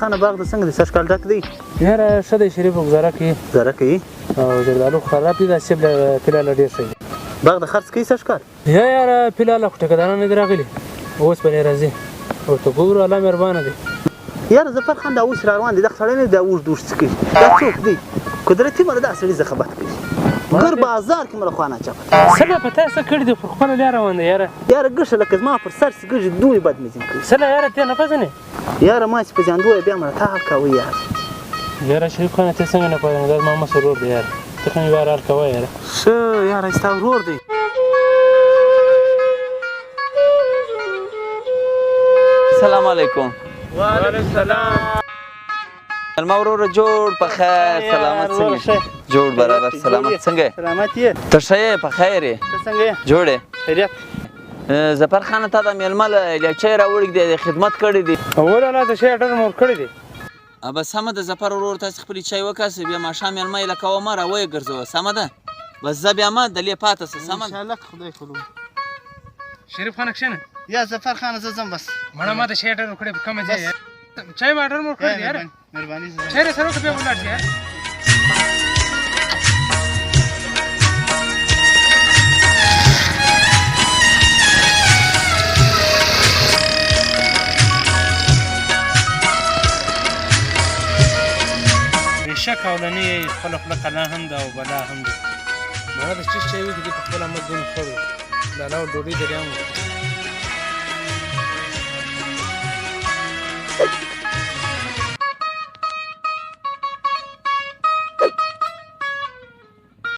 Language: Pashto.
خانه باغ د څنګه دی سږ کال ډک دی یاره ښه دی شریف ګزاره کوي زاره کوي او زردالو خراب دي دا سیب له فلحاله ډېر ښه دی باغ د خرڅ کوي سږ کال یاره فلحاله خو ټکهداران نه دي راغلي اوس به یې راځي ورته ګورو الله مهربانه دی یاره ظفر خان دا اوس را روان دی دغه سړی نه دا اوږد اوږد څه کوي دا څوک دی قدرتي مله دا سړي زخبت کوي ګر بازار کې مله خوا ناچاپه څه به په تا څه کړي دي پر خپله لاره روان دی یاره یاره ګشه لکه زما پر سر چې ګژې دوی بد مزین کوي څه له یاره ته نه پېژنې یاره ما چې په جاندو بیا مله تا حل کوي یاره یاره شریف خانه ته څنګه نه پېژنې دا زما مس ورور دی یاره ته خو مې بیا حل کوه یاره ښه یاره ستا ورور دی السلام علیکم وعلیکم السلام مېلمه وروره جوړ په خیر سلامت څنګه جوړ برابر سلامت څنګه سلامت یې ته ښه یې په خیر یې ته څنګه یې جوړ یې خیریت ظفر خانه تا د مېلمه له لیچی راوړي دی خدمت کړی دی ولې نه د شی اډر مور کړی دی بس سمه ده ظفر ورور تاسې خپلې چای وکاسئ بیا ماښام مېلمه یې لکوه مه راویې ګرځوه سمه ده بس زه بیا مه دلې پاته سه سمه ده انشاءالله خدای خلو شریف خانه کښېنه یا ظفر خان زه ځم بس مړه ما د شی اډر وکړی په کومه ځای چای ما اډر مور کړی دی یاره مهرباني چای سره وکړه بیا ولاړ شي یاره بېشکه اولني یې خپله خوله کلا هم ده او بلا هم ده مړه د چیز چای وکړي په خپل عمل دون ښه دی لالا او ډوډۍ دریا هم